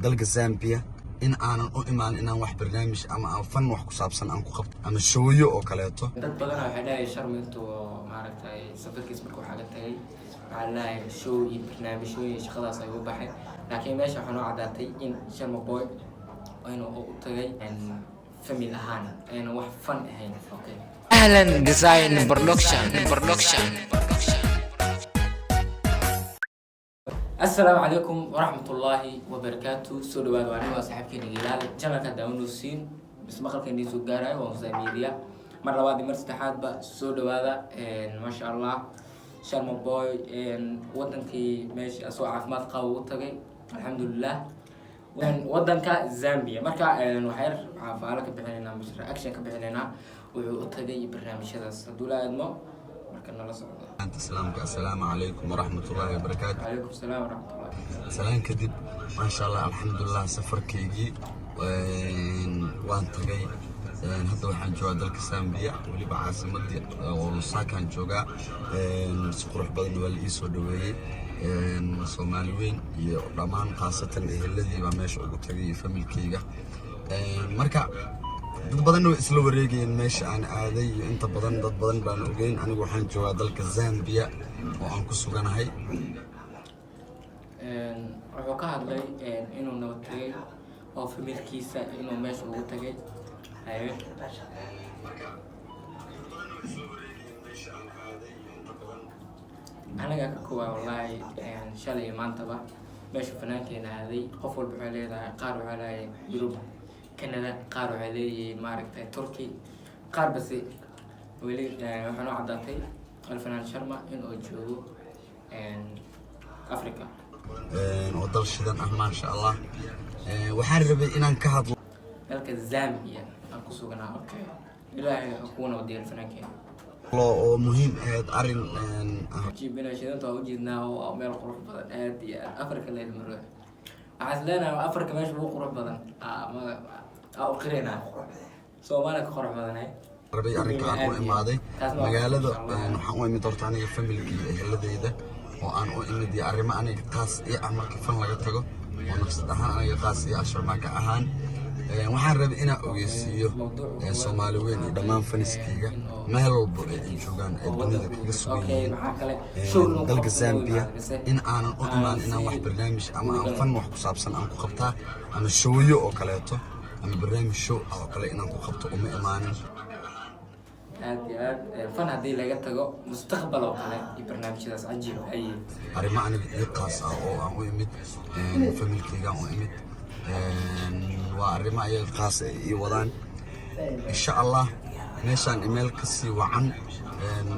dalka Zambia in aanan u imaan inaan wax barnaamij ama aan fan wax ku saabsan aan ku qabto ama showyo oo kaleeto. dad badan waxay dhahay sharmintu maaragtay safarkiis markuu xaga tagay waxaa lahay show iyo barnaamijyooyin shaqadaas ay u baxay laakiin meesha waxaa noo cadaatay in Sharma Boy inuu u tagay family ahaan ayna wax fan ahayn. Okay, أهلا ديزاين برودكشن. السلام عليكم ورحمة الله وبركاته. سو دواد وانيو صاحبكي نجيلال channelka daawanuusiin بس maqalkeen soo gaaray oo Zambia mar labaad mar saddexaad ba soo dhawaada ma sha Allah. Sharma Boy wadankii meesha soo caafimaad qabo u tagay alxamdulillah wadanka Zambia marka waxay faalo ka bixinayna mashruuc action ka bixinayna wuxuu u tagay barnaamijyadaas haduu la aadmo marka nala socdo. السلام عليكم ورحمة الله وبركاته. عليكم السلام ورحمة الله. سلام كدب ما شاء الله الحمد لله سفر كيجي وان تجي هذا وحن جوا دلك زامبيا واللي بعاصم مدي والساكن جوا سقروح بدن والإيسو دوي الصوماليين يرمان خاصة الذي بمشي وقتي فمل كيجا مركا dad badan oo isla wareegayeen meesha aan aaday inta badan dad badan baan ogeyn anigu waxaan joogaa dalka Zambia oo aan ku suganahay wuxuu ka hadlay inuu nabad tagay oo familkiisa inuu meesha ugu tagay anaga ka kuwa wallahi shalay maantaba meesha fanaankeena aaday qof walba wuxuu leeyahay qaar wuxuu leeyahay Yurub Canada qaar waxay leeyihiin maaragtay Turkey qaar bas weli waxaan u cadaatay alfanaan Sharma inuu joogo Africa oo dal shidan ah ma sha Allah waxaan rabay inaan ka hadlo dalka Zambia aan ku suganaa. Okay, ilaahay akuuna wadiyo alfanaankeena oo muhiim ah arin jibina shidanta oo jeednaa oo meel qurux badan aad iyo Africa la ilmaro عزلنا أفريقيا ماشي مو قرب بدن ما أو قرينا سومالي قرب بدن هاي ربي أرنك أقوى إمادي مجالة نحن من دورتاني الفاميلي الذي ده وأنا إمدي أرمى أنا قاس إيه أعمل كفن لقيته ونفس دهان أنا قاس إيه أشر معك أهان وحرب إنا أويسيو سوماليين دمان فنسكيجا ما هو بيجوجان البنية كيسوي دلك زامبيا إن أنا أؤمن إن واحد برنامج أما فن واحد كسابسن أنا كقبتها أما شويو أو كلاته أما برنامج شو أو كلا إن أنا كقبته أمي أمانة فن هذه اللي جتها مستقبل أو كلا البرنامج هذا عجيب أي أرمى أنا يقاس أو يمد فميل كيجا أو يمد وأرمى أي الخاص يوضان إن شاء الله meeshaan email ka sii wacan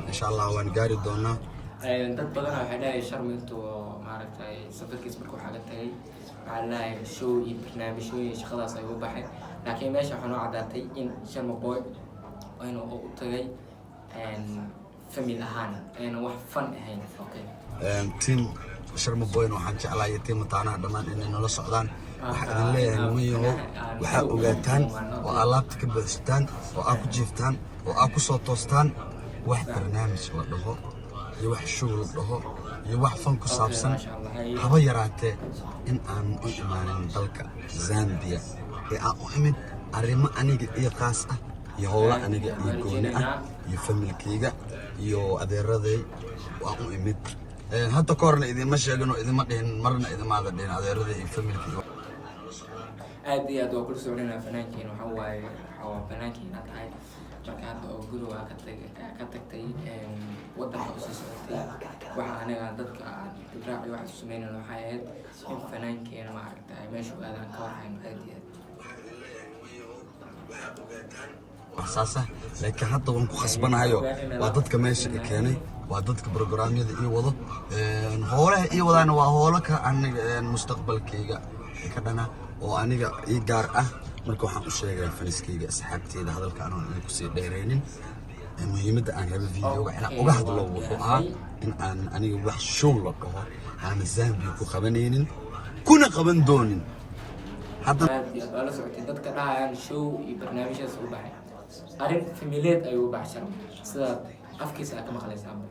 insha Allah waan gaari doonaa. dad badan waxay dhahay Sharmintu maaragtay safarkiis markuu xaga tagay waxaa lahay show iyo barnaamijyooyin shaqadaas ay u baxay laakiin meesha waxaa noo cadaatay in Sharma Boy inuu u tagay family ahaan ayna wax fan ahayn. Okay, team Sharma Boy waxaan jeclahay team taana dhamaan inay nala socdaan waxaan leeyahay nimayo waxa ogaataan oo alaabta ka baxstaan oo aad ku jiiftaan oo aad ku soo toostaan wax barnaamij la dhaho iyo wax show la dhaho iyo wax fan ku saabsan haba yaraatee in aan u imaanin dalka Zambia ee aan u imid arrimo aniga iyo qaas ah iyo howlo aniga iyo gooni ah iyo familkayga iyo adeeraday waan u imid hadda koorna idinma sheegano idinma dhihin marna idinmaada dhihin adeeraday iyo familkayga aad iyo aad waa kula socdana fanaankeena waxa waaye fanaankeena tahay marka hadda oo guriga ka tagtay wadanka u soo socotay waxa anaga dadka raaci waxa sameeyeen waxa ahayd in fanaankeena maaragtay meesha aadan ka warhayn aad iyo أساسا لكن حتى وأنا خصبنا هايو وضدك ماشي كاني وضدك برنامج إيه وضد هوله إيه وضد أنا وهولك عن المستقبل كيجا كذا وأنا إيجار مركو حق الشيء فنسكيجا سحبتي هذا الكلام اللي كسر دايرين المهم ده أنا بالفيديو إحنا وجهد لو وقع إن أنا وح شو لقاه أنا زامبي كخبنين كنا قبن دونين هذا أنا سمعت ضد كذا يعني شو برنامج أسوبه أعرف في ميلاد أيوة بعشر سا أفكي ساعة كم خلص عمر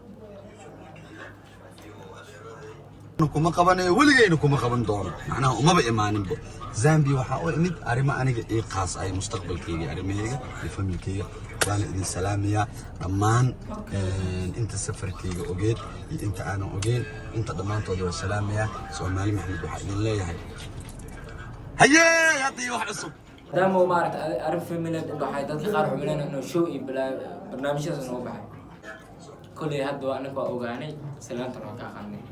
kuma qabanayo weligayna kuma qaban doono macnaha umaba imaaninba Zambia waxa oo imid arrimo aniga ii qaas ay mustaqbalkayga arrimahayga iyo familkayga waana idin salaamaya dhammaan inta safarkayga ogeed iyo inta aanan ogeyn inta dhammaantood waa salaamaya Soomaali Maxamed waxa idin leeyahay hayee hadii wax cusub damo maaragta arrin family waxay dadka qaar xumeeyaan inuu show iyo barnaamijyada noo baxay kulli hadda anaga waa ogaanay salaanta waa ka qanay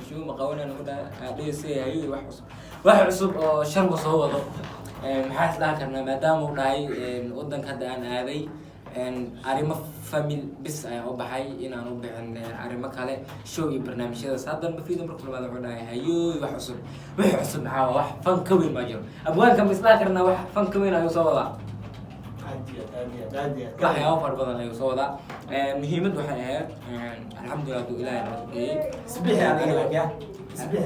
شو مقاولنا نقول هذه سيء واحد عصب شرب صوّد محاس ذاك إنه ما دام وراي ودن كذا أنا هذي أريم فاميل بس أو بحي إن أنا بعن أريم كله شو برنامج هذا صادم بفيد مرة كل ما وراي هيو واحد عصب معاه واحد فن كوين ماجر أبغى كم مثلاً كنا واحد فن كوين هيو صوّد راح يوفر بدل هيو صوّد مهمة وحياة الحمد لله إلهي نبي سبيح يا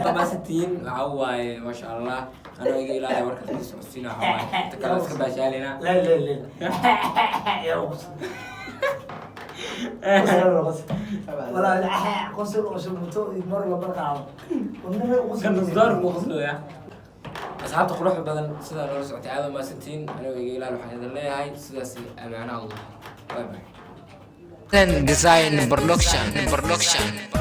طبعا 60 عواي ما شاء الله أنا أجي إلهي وركة 69 عواي تكلم كباش علينا لا يا قص ولا قصر قصر متو مر ولا برقع كان مصدر مخزن يا أصحاب تقولوا بدل سيدا نور سعتي هذا ما 60 أنا أجي إلهي وحيد الله هاي سيدا أمانة الله باي باي Design Production.